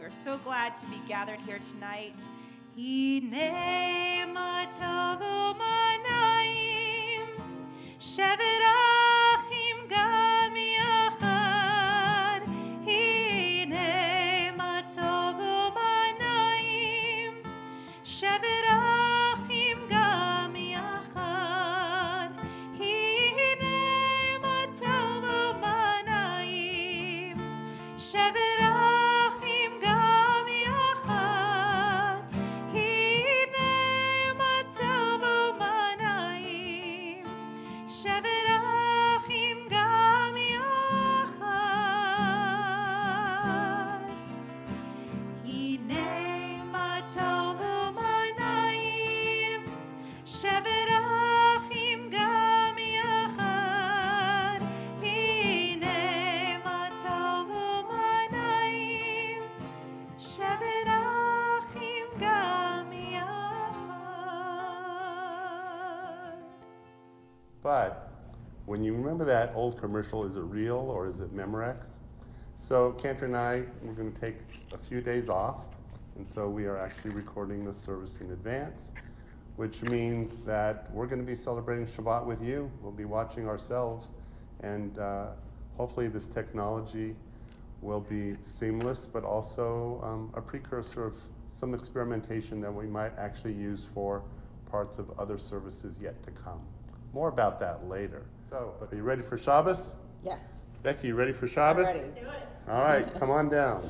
We're so glad to be gathered here tonight. Hine matovu manayim, shevet achim gam yachad. Hine matovu manayim, shevet achim gam yachad. Hine matovu manayim, shevet But when you remember that old commercial, is it real or is it Memorex? So Cantor and I, we're going to take a few days off, and so we are actually recording the service in advance, which means that we're going to be celebrating Shabbat with you. We'll be watching ourselves, and hopefully this technology will be seamless, but also a precursor of some experimentation that we might actually use for parts of other services yet to come. More about that later. So, are you ready for Shabbos? Yes. Becky, you ready for Shabbos? I'm ready. Do it. All right, come on down.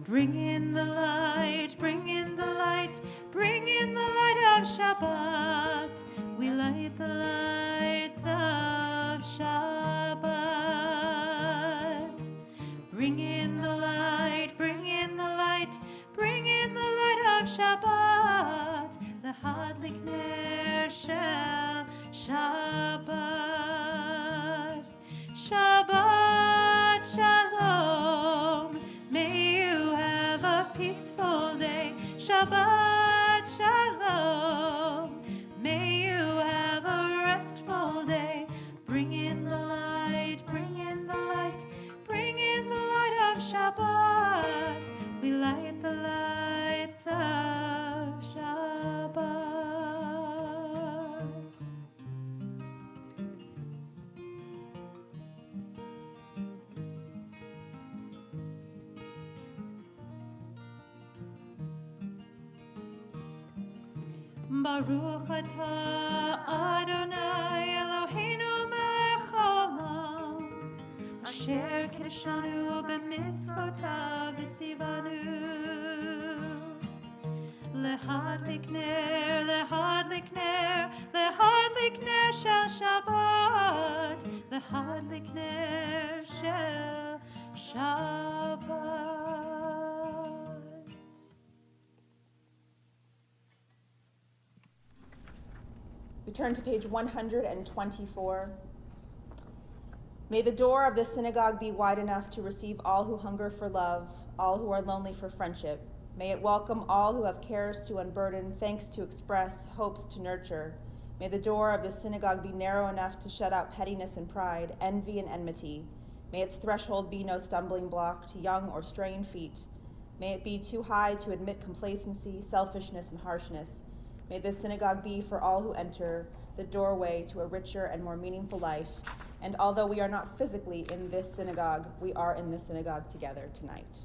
Bring in the light, bring in the light, bring in the light of Shabbat. We light the lights of Shabbat. Bring in the light, bring in the light, bring in the light of Shabbat. The Hadlik Ner Shel Shabbat. Shabbat Shalom. May you have a peaceful day. Shabbat Shalom. May you have a restful day. Bring in the light, bring in the light, bring in the light of Shabbat. We light the lights of Shabbat. Baruch atah Adonai Eloheinu melech haolam, asher kiddushanu b'mitzvotav v'tzivanu. Lehadlik ner, lehadlik ner, lehadlik ner shel Shabbat, lehadlik ner shel Shabbat. We turn to page 124. May the door of the synagogue be wide enough to receive all who hunger for love, all who are lonely for friendship. May it welcome all who have cares to unburden, thanks to express, hopes to nurture. May the door of the synagogue be narrow enough to shut out pettiness and pride, envy and enmity. May its threshold be no stumbling block to young or straying feet. May it be too high to admit complacency, selfishness, and harshness. May this synagogue be, for all who enter, the doorway to a richer and more meaningful life. And although we are not physically in this synagogue, we are in this synagogue together tonight.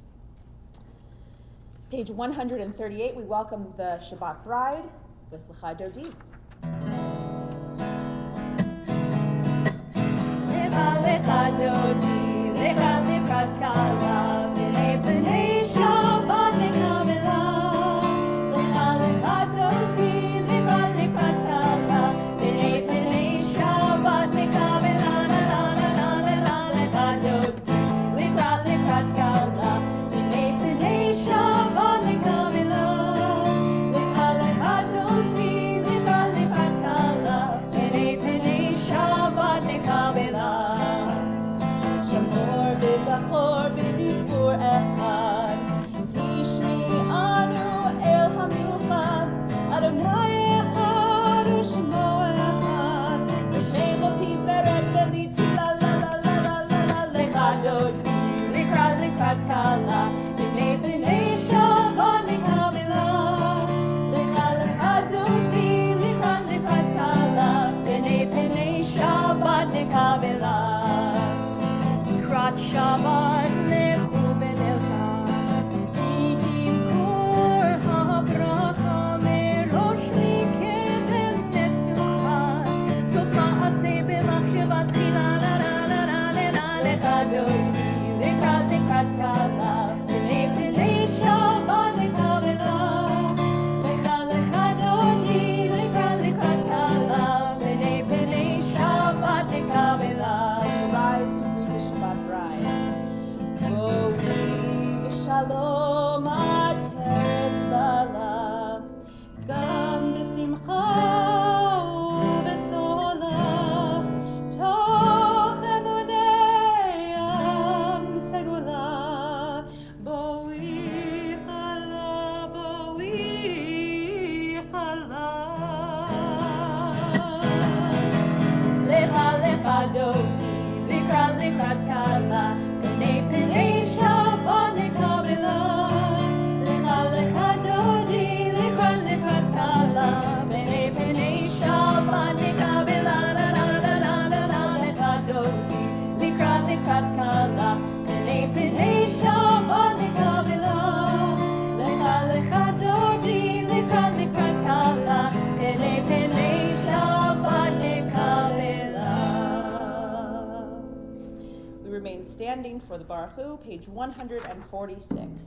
Page 138, we welcome the Shabbat bride with Lecha Dodi. Lecha lecha Dodi, lecha lecha Kala, b'nei b'nei Shabbat lecha v'la. Lecha lecha Dodi, lecha lecha Kala, b'nei b'nei Shabbat lecha v'la. La la la la la la lecha Dodi, lecha lecha Kala, b'nei b'nei b'nei Shabbat nekabela. Lecha lecha dodi likrat likrat kala, b'nei b'nei Shabbat nekabela. Likrat Shabbat lechu b'nelcha, ki himkor ha'bracha merosh mikeden mesucha. זאת מעשה במחשבה תחילה, לה לה לה לה לה לה lecha dodi likrat likrat kala, b'nei b'nei Shabbat nekabela. Lecha lecha dodi likrat likrat kala, b'nei b'nei Shabbat nekabela. Rise to greet the Shabbat bride. Boi v'shalom atet bala, gam b'simcha ובצולה, תוך אמוני עם סגולה. בואי חלה, בואי חלה. Lecha lecha dodi likrat likrat kala, b'nei b'nei Shabbat nekabela. Lecha lecha dodi likrat likrat kala, b'nei b'nei Shabbat nekabela. La la la la la la lecha dodi likrat likrat kala, b'nei b'nei Shabbat nekabela. Lecha lecha dodi likrat likrat kala, b'nei b'nei Shabbat nekabela. We remain standing for the Baruch Hu, page 146.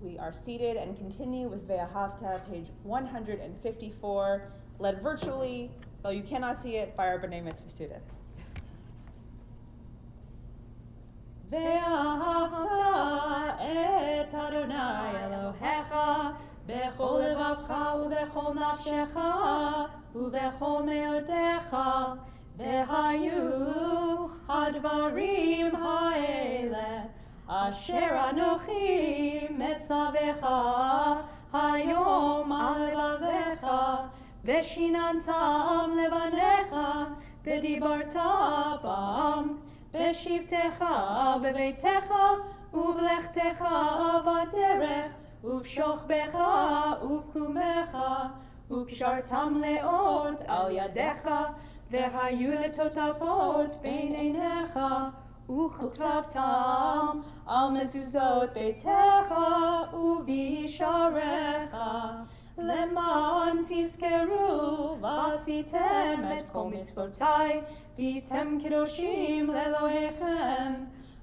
We are seated and continue with Ve'ahavta, page 154, led virtually, though you cannot see it, by our B'nai Mitzvah students. Ve'ahavta et Adonai Elohecha bechol levavcha ubechol nafshecha ubechol meotecha והיו הדברים האלה אשר אנוכי מצווך היום על לבביך ושיננתם לבניך ודיברת בם בשבתך בביתך ובלכתך בדרך ובשוכבך ובקומך וקשרתם לאות על ידיך והיו לטוטפות בין עיניך וכתבתם על מזוזות ביתך ובשעריך למען תזכרו ועשיתם את כל מצוותיי והייתם קדושים לאלוהיכם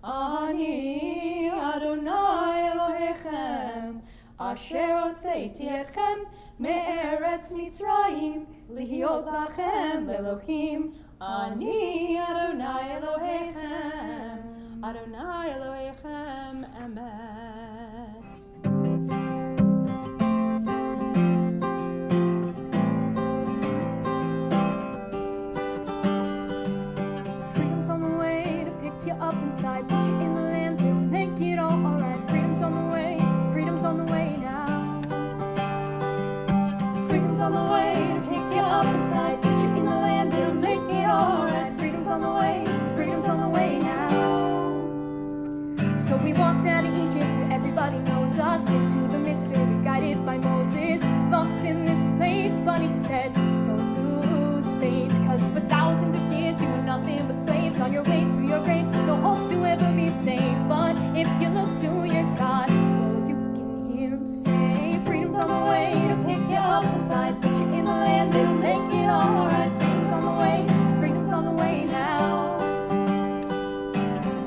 אני אדוני אלוהיכם אשר הוצאתי אתכם מארץ מצרים להיות לכם לאלוהים אני אדוני אלוהיכם אדוני אלוהיכם אמת. Freedom's on the way to pick you up inside, put you in the land, they'll make it all alright. Freedom's on the way now. Freedom's on the way to pick you up inside, put you in the land, they'll make it all alright. Freedom's on the way now. So we walked out of Egypt where everybody knows us, into the mystery guided by Moses, lost in this place, but he said, don't lose faith, cause for thousands of years you were nothing but slaves on your way to your grave, with no hope to ever be saved. But if you look to your God, oh, you can hear him say, freedom's on the way to pick you up inside, put you in the land, it'll make it alright. Freedom's on the way now.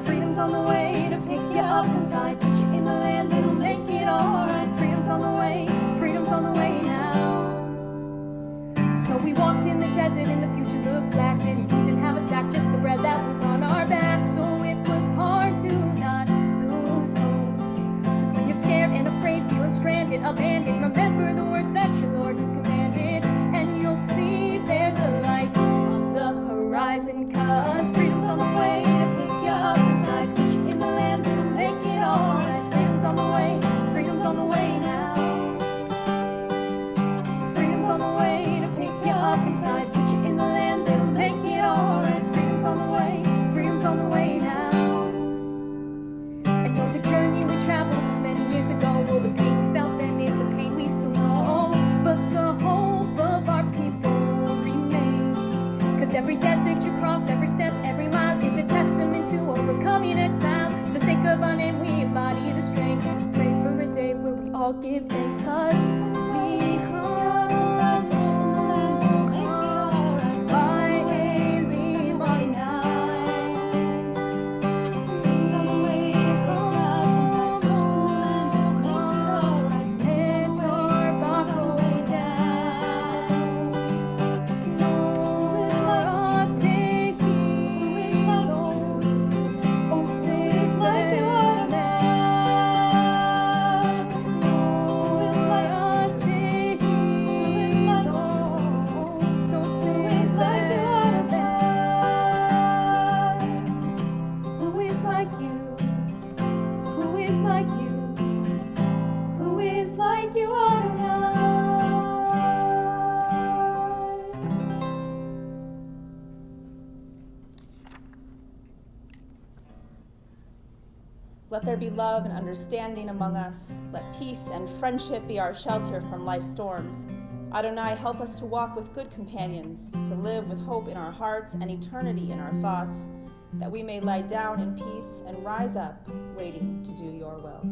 Freedom's on the way to pick you up inside, put you in the land, it'll make it alright. Freedom's on the way now. So we walked in the desert and the future looked black, didn't even have a sack, just the bread that was on our back. So it was hard to not lose hope, cause when you're scared and afraid, feeling stranded, abandoned, remember the words that your Lord has commanded, and you'll see there's a light on the horizon, cause freedom's on the way to pick you up inside, put you in the land, it'll make it alright. Freedom's on the way now. Freedom's on the way to pick you up inside, put you in the land, it'll make it alright. Freedom's on the way now. And though the journey we traveled was many years ago, well, the pain we felt then is the pain we still know, but the hope of our people remains, cause every desert you cross, every step, every mile is a testament to overcoming exile. For the sake of our name we embody the strength, pray for a day where we all give thanks, cause we Let there be love and understanding among us. Let peace and friendship be our shelter from life's storms. Adonai, help us to walk with good companions, to live with hope in our hearts and eternity in our thoughts, that we may lie down in peace and rise up, waiting to do your will.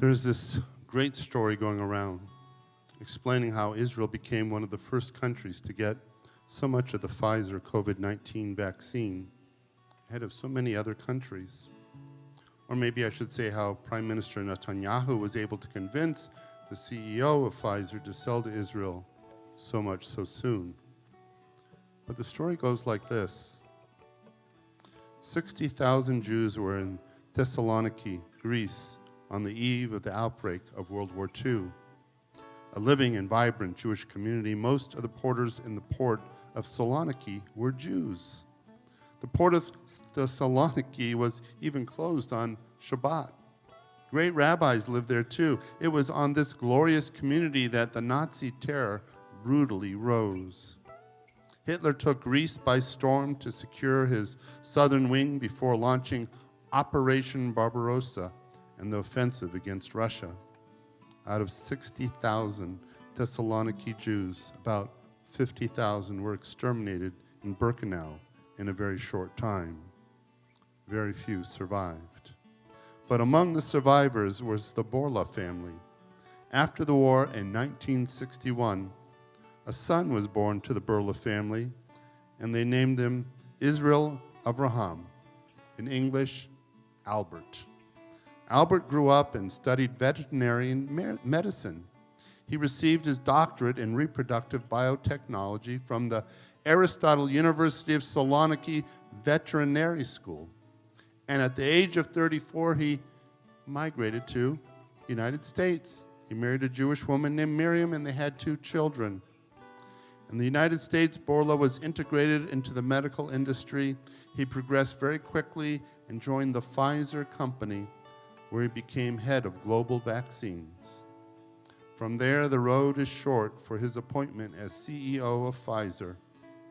There's this great story going around explaining how Israel became one of the first countries to get so much of the Pfizer COVID-19 vaccine ahead of so many other countries. Or maybe I should say how Prime Minister Netanyahu was able to convince the CEO of Pfizer to sell to Israel so much so soon. But the story goes like this. 60,000 Jews were in Thessaloniki, Greece, on the eve of the outbreak of World War II. A living and vibrant Jewish community, most of the porters in the port of Saloniki were Jews. The port of Thessaloniki was even closed on Shabbat. Great rabbis lived there too. It was on this glorious community that the Nazi terror brutally rose. Hitler took Greece by storm to secure his southern wing before launching Operation Barbarossa and the offensive against Russia. Out of 60,000 Thessaloniki Jews, about 50,000 were exterminated in Birkenau in a very short time. Very few survived. But among the survivors was the Borla family. After the war in 1961, a son was born to the Borla family, and they named him Israel Avraham, in English, Albert. Albert grew up and studied veterinary medicine. He received his doctorate in reproductive biotechnology from the Aristotle University of Saloniki Veterinary School. And at the age of 34, he migrated to the United States. He married a Jewish woman named Miriam, and they had 2 children. In the United States, Borla was integrated into the medical industry. He progressed very quickly and joined the Pfizer company, where he became head of global vaccines. From there, the road is short for his appointment as CEO of Pfizer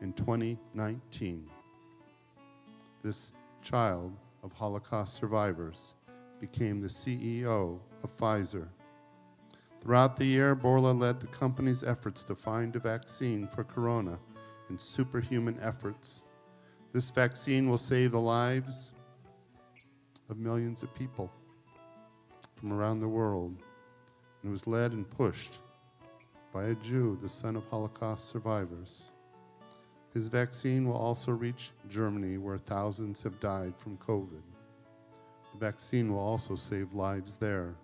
in 2019. This child of Holocaust survivors became the CEO of Pfizer. Throughout the year, Borla led the company's efforts to find a vaccine for corona in superhuman efforts. This vaccine will save the lives of millions of people from around the world, and was led and pushed by a Jew, the son of Holocaust survivors. His vaccine will also reach Germany, where thousands have died from COVID. The vaccine will also save lives there.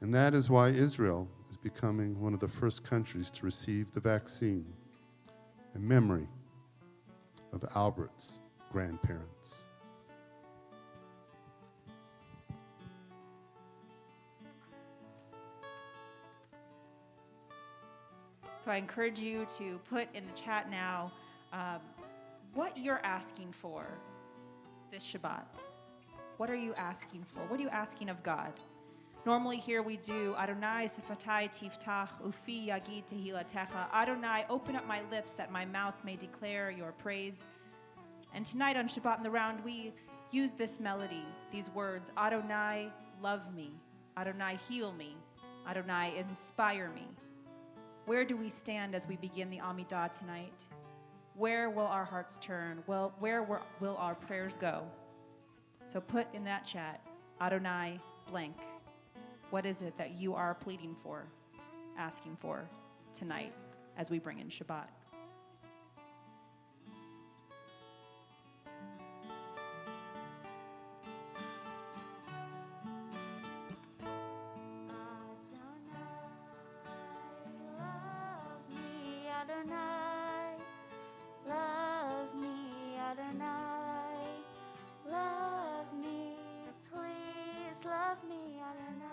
And that is why Israel is becoming one of the first countries to receive the vaccine in memory of Albert's grandparents. So I encourage you to put in the chat now what you're asking for this Shabbat. What are you asking for? What are you asking of God? Normally here we do Adonai sefatai tiftach ufi yagid tehilatecha. Adonai, open up my lips that my mouth may declare your praise. And tonight on Shabbat in the Round, we use this melody, these words, Adonai, love me. Adonai, heal me. Adonai, inspire me. Where do we stand as we begin the Amidah tonight? Where will our hearts turn? Well, where will our prayers go? So put in that chat, Adonai blank. What is it that you are pleading for, asking for tonight as we bring in Shabbat? Adonai, love me, Adonai, love me, please love me, Adonai.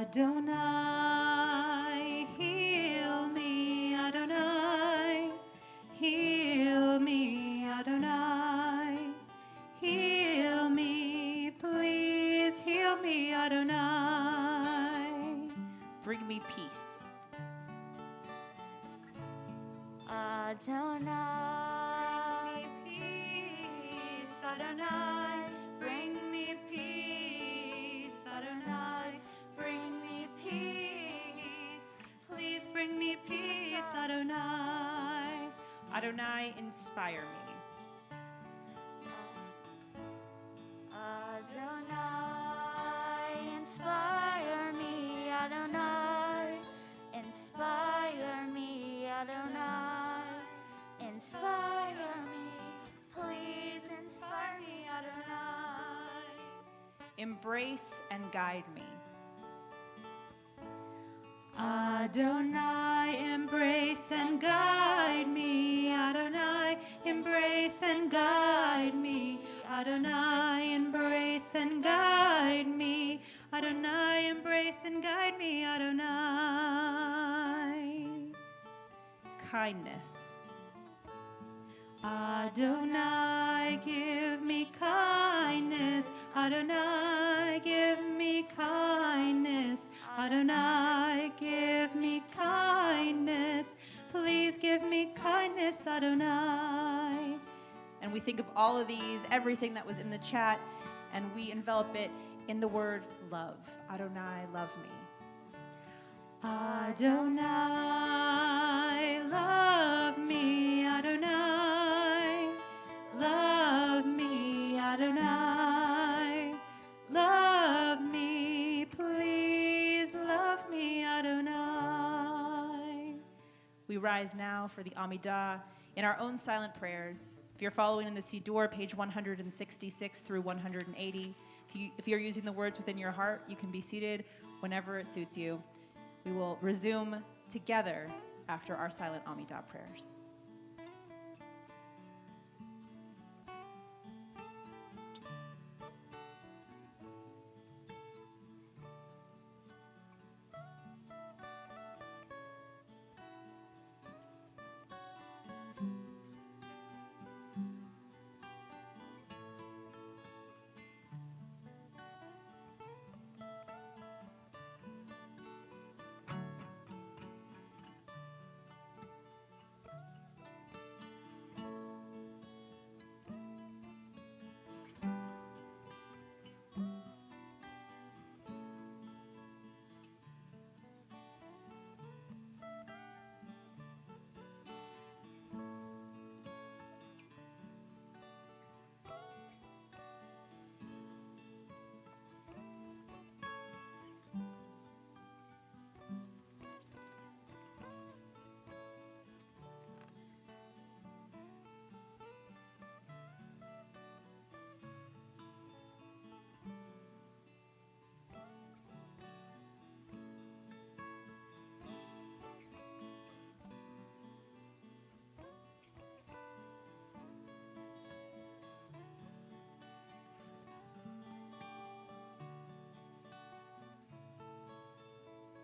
Adonai, heal me, Adonai, heal me, Adonai, heal me, please heal me, Adonai. Bring me peace. Adonai, Peace, Adonai, bring me peace, Adonai, bring me peace. Please bring me peace, Adonai. Adonai, inspire me. embrace and guide me. Adonai, embrace and guide me. Adonai, embrace and guide me. Adonai, embrace and guide me. Adonai, embrace and guide me. Adonai. Kindness. Adonai, give me kindness. Adonai, give me kindness. Adonai, give me kindness. Please give me kindness, Adonai. And we think of all of these, everything that was in the chat, and we envelop it in the word love. Adonai, love me. Adonai, love me. Adonai, love me. Adonai, love me. Please love me, Adonai. We rise now for the Amidah in our own silent prayers. If you're following in the Siddur, page 166 through 180, if you're using the words within your heart, you can be seated whenever it suits you. We will resume together after our silent Amidah prayers.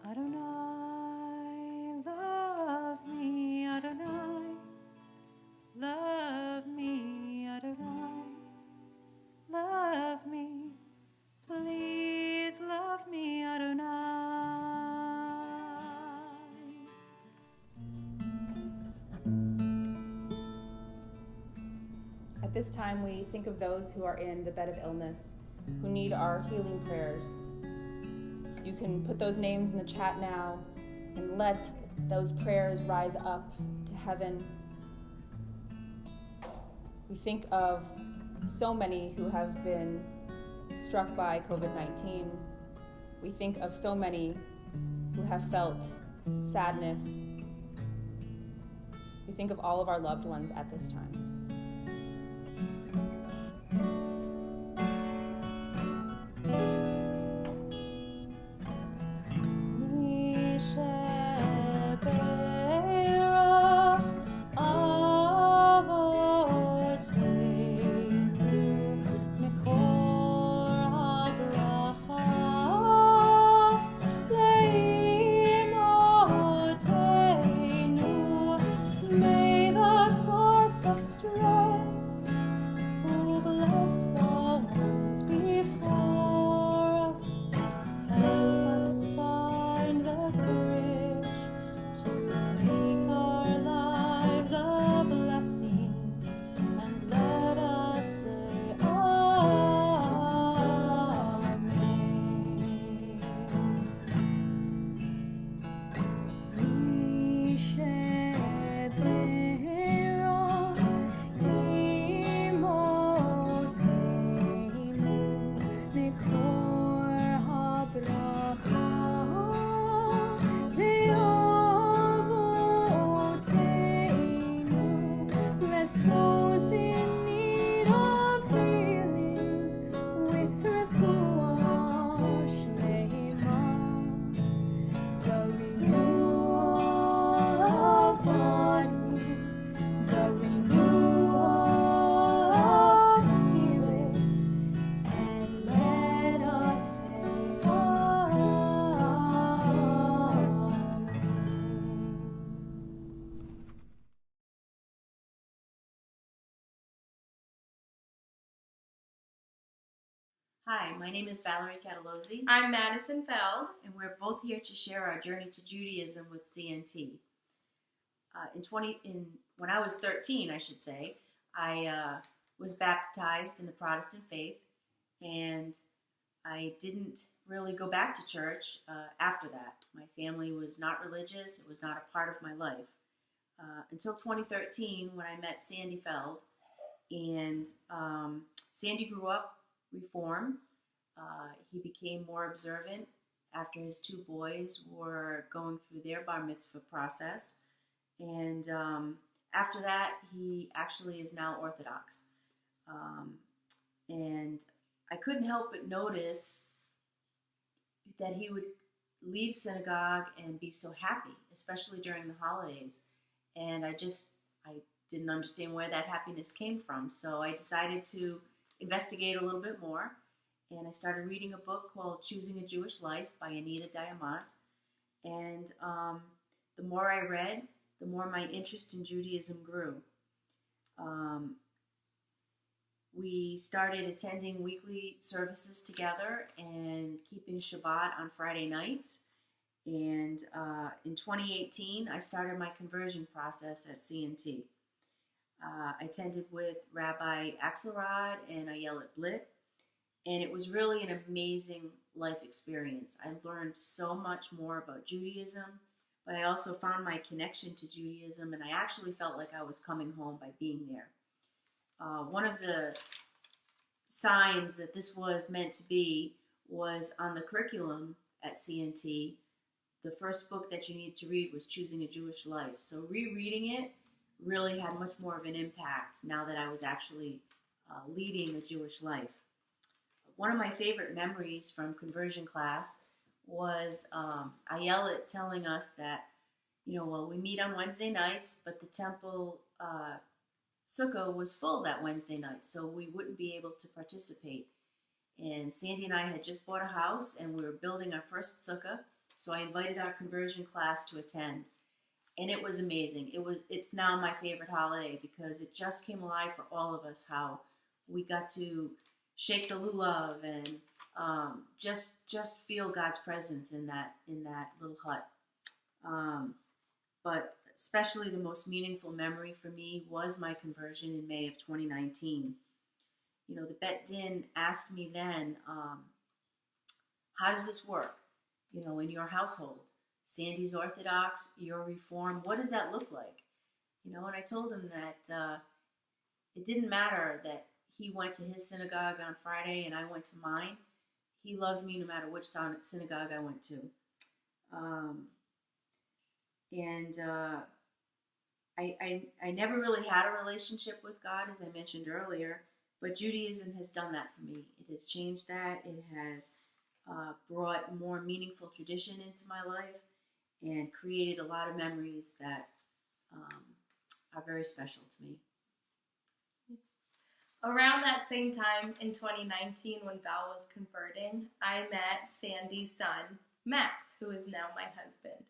Adonai, love me. Adonai, love me. Adonai, love me. Please love me, Adonai. At this time, we think of those who are in the bed of illness, who need our healing prayers. You can put those names in the chat now and let those prayers rise up to heaven. We think of so many who have been struck by COVID-19. We think of so many who have felt sadness. We think of all of our loved ones at this time. May the source of strength Hi, my name is Valerie Catalozzi, I'm Madison Feld. and we're both here to share our journey to Judaism with CNT. When I was 13, I should say, I was baptized in the Protestant faith, and I didn't really go back to church after that. My family was not religious; it was not a part of my life until 2013, when I met Sandy Feld, and Sandy grew up Reform. He became more observant after his two boys were going through their bar mitzvah process. And after that, he actually is now Orthodox. And I couldn't help but notice that he would leave synagogue and be so happy, especially during the holidays. And I didn't understand where that happiness came from. So I decided to investigate a little bit more. And I started reading a book called Choosing a Jewish Life by Anita Diamant. And the more I read, the more my interest in Judaism grew. We started attending weekly services together and keeping Shabbat on Friday nights. And in 2018, I started my conversion process at CNT. I attended with Rabbi Axelrod and Ayelet Blitt, and it was really an amazing life experience. I learned so much more about Judaism, but I also found my connection to Judaism, and I actually felt like I was coming home by being there. One of the signs that this was meant to be was on the curriculum at CNT. The first book that you needed to read was Choosing a Jewish Life. So rereading it really had much more of an impact now that I was actually leading a Jewish life. One of my favorite memories from conversion class was Ayelet telling us that, we meet on Wednesday nights, but the temple sukkah was full that Wednesday night, so we wouldn't be able to participate. And Sandy and I had just bought a house, and we were building our first sukkah, so I invited our conversion class to attend. And it was amazing. It's now my favorite holiday because it just came alive for all of us, how we got to shake the lulav and just feel God's presence in that little hut. But especially the most meaningful memory for me was my conversion in May of 2019. The Bet Din asked me then, how does this work, in your household? Sandy's Orthodox, you're Reform. What does that look like? And I told him that it didn't matter that he went to his synagogue on Friday and I went to mine. He loved me no matter which synagogue I went to. I never really had a relationship with God, as I mentioned earlier, but Judaism has done that for me. It has changed that. It has brought more meaningful tradition into my life and created a lot of memories that are very special to me. Around that same time in 2019, when Val was converting, I met Sandy's son, Max, who is now my husband.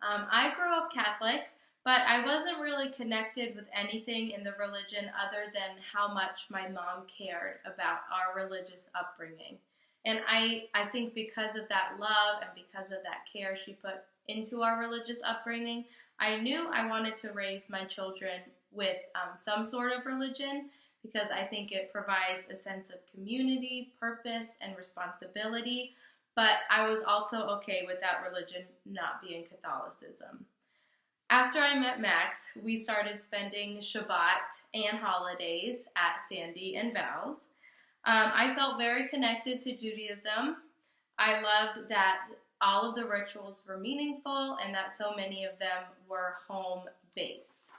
I grew up Catholic, but I wasn't really connected with anything in the religion other than how much my mom cared about our religious upbringing. And I think because of that love and because of that care she put into our religious upbringing, I knew I wanted to raise my children with some sort of religion, because I think it provides a sense of community, purpose, and responsibility. But I was also okay with that religion not being Catholicism. After I met Max, we started spending Shabbat and holidays at Sandy and Val's. I felt very connected to Judaism. I loved that all of the rituals were meaningful and that so many of them were home-based.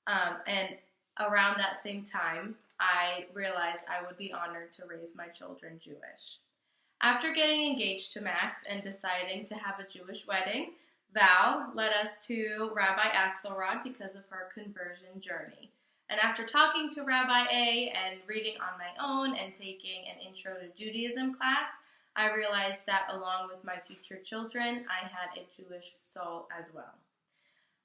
And around that same time, I realized I would be honored to raise my children Jewish. After getting engaged to Max and deciding to have a Jewish wedding, Val led us to Rabbi Axelrod because of her conversion journey. And after talking to Rabbi A and reading on my own and taking an Intro to Judaism class, I realized that along with my future children, I had a Jewish soul as well.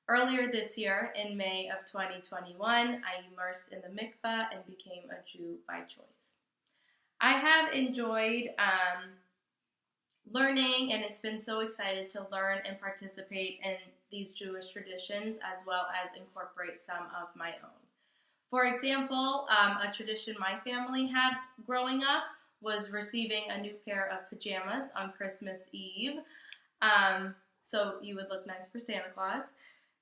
Earlier this year, in May of 2021, I immersed in the mikveh and became a Jew by choice. I have enjoyed learning, and it's been so excited to learn and participate in these Jewish traditions as well as incorporate some of my own. For example, a tradition my family had growing up was receiving a new pair of pajamas on Christmas Eve. So you would look nice for Santa Claus.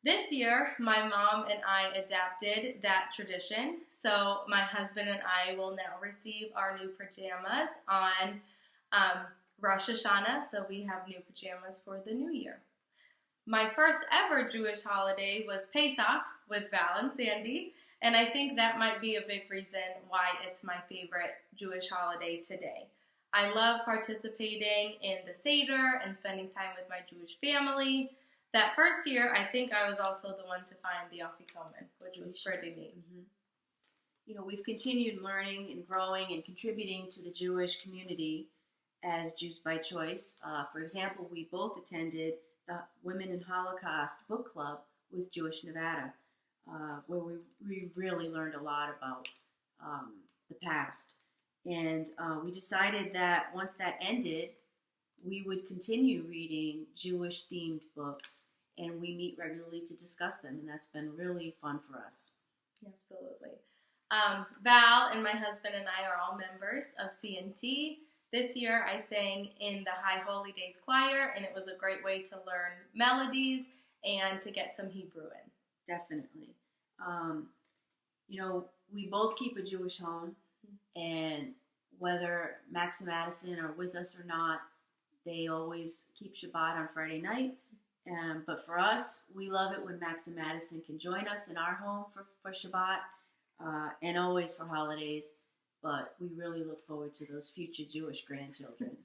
This year, my mom and I adapted that tradition. So my husband and I will now receive our new pajamas on Rosh Hashanah. So we have new pajamas for the new year. My first ever Jewish holiday was Pesach with Val and Sandy. And I think that might be a big reason why it's my favorite Jewish holiday today. I love participating in the Seder and spending time with my Jewish family. That first year, I think I was also the one to find the Afikomen, which was pretty neat. Mm-hmm. You know, we've continued learning and growing and contributing to the Jewish community as Jews by choice. For example, we both attended the Women in Holocaust book club with Jewish Nevada, where we really learned a lot about the past. And we decided that once that ended, we would continue reading Jewish-themed books, and we meet regularly to discuss them, and that's been really fun for us. Absolutely. Val and my husband and I are all members of CNT. This year I sang in the High Holy Days Choir, and it was a great way to learn melodies and to get some Hebrew in. Definitely. You know, we both keep a Jewish home, and whether Max and Madison are with us or not, they always keep Shabbat on Friday night. But for us, we love it when Max and Madison can join us in our home for Shabbat and always for holidays. But we really look forward to those future Jewish grandchildren.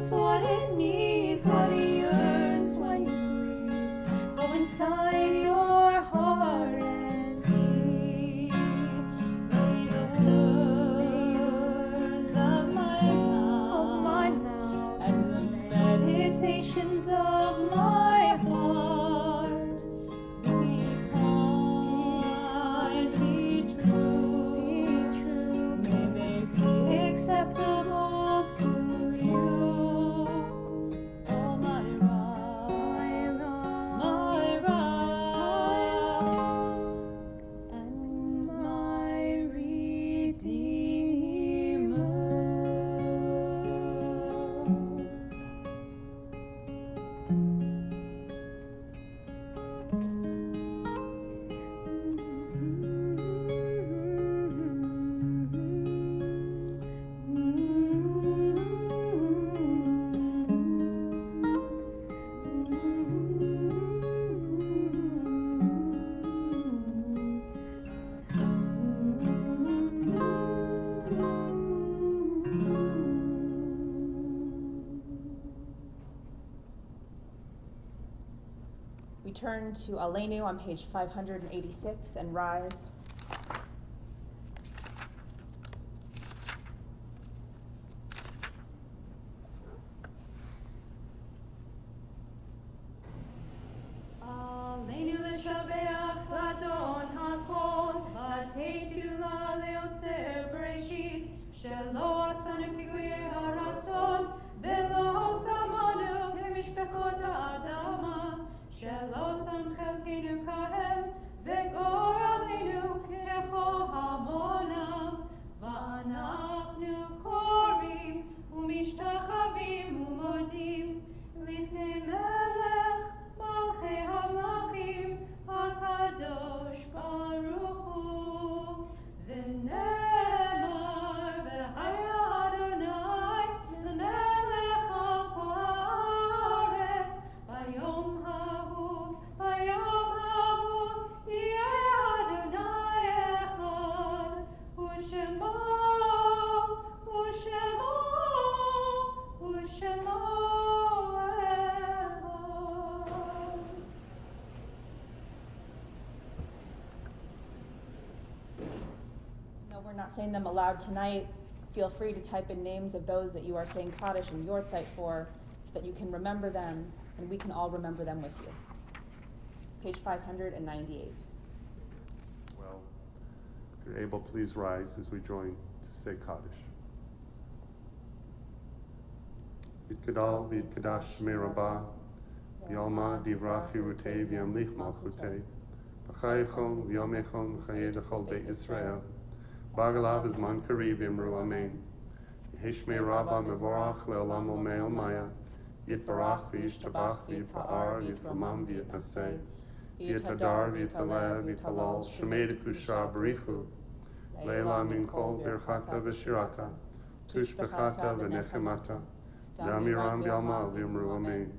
What it needs, what it yearns when you breathe. Go inside your heart and see. May the words of my mouth and the meditations of my heart be kind, be true. May they be acceptable to you. We turn to Aleinu on page 586 and rise. Aleinu l'shabeach l'adon hakol, v'teikula leotzer bereshit, shelo asanu kikuye haratzon, velo samanu kemishpechot ha'adama. Shelo sam chelkinu kahem, vegora saying them aloud tonight, feel free to type in names of those that you are saying Kaddish in your tzeit for, so that you can remember them, and we can all remember them with you. Page 598. Well, if you're able, please rise as we join to say Kaddish. Yitkadal v'yitkadash shmei rabbah, v'yalma divrach yirutei v'yamlich malchutei, v'chayechon v'yomechon v'chayei l'chol beit Yisrael, b'agalav b'zman kariv yimru amen. Yehei rabbah mevorach le'olam omei omaya, yitbarach v'yishtabach v'yipa'ar v'yitramam v'yitnaseh, v'yitadar v'yitaleh v'yitalal shemei d'kusha b'richu, le'ela min kol birchata v'shirata, tushbechata v'nechemata, Damiram Bialma Vimru Amen.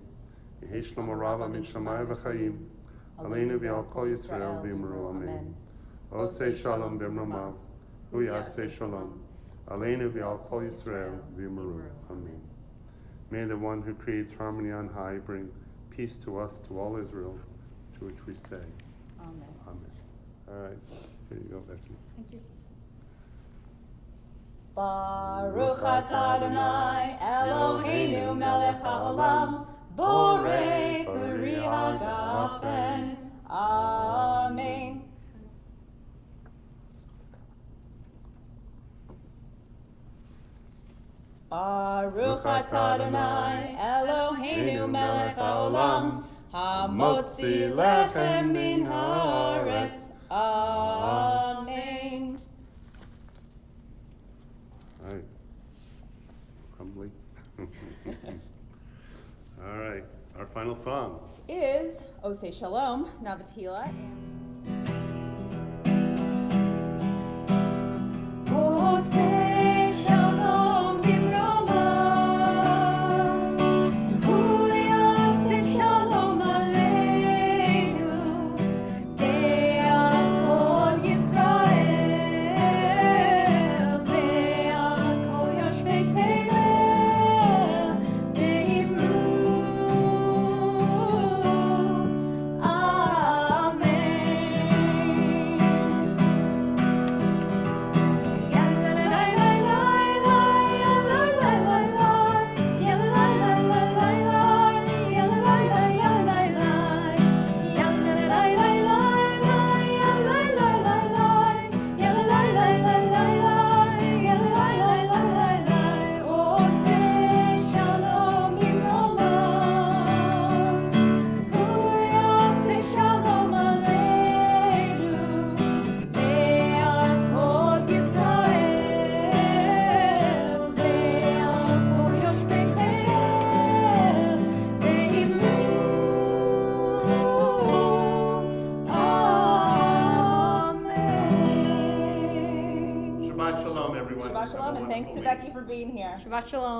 Yehi Shlomo Rabba Min Shammai V'Chaim. Aleinu V'Al Kol Yisrael Vimru Amen. Osei Shalom B'Mramav. Hu Yaseh Shalom. Aleinu V'Al Kol Yisrael Vimru Amen. May the one who creates harmony on high bring peace to us, to all Israel, to which we say, Amen. Amen. All right, here you go, Becky. Thank you. Baruch atah Adonai Eloheinu melech haolam borei peri hagafen. Amen. Baruch atah Adonai Eloheinu melech haolam hamotzi lechem min haaretz. Amen. All right. Crumbly. All right. Our final song Is Osei Shalom, Navatila. Osei shalom bimroma, hu yaseh shalom aleinu, ve'al kol Yisrael, ve'al kol yoshvei Te'el, ve'imru, Shabbat Shalom, everyone. Shabbat Shalom, and thanks to Becky for being here. Shabbat shalom.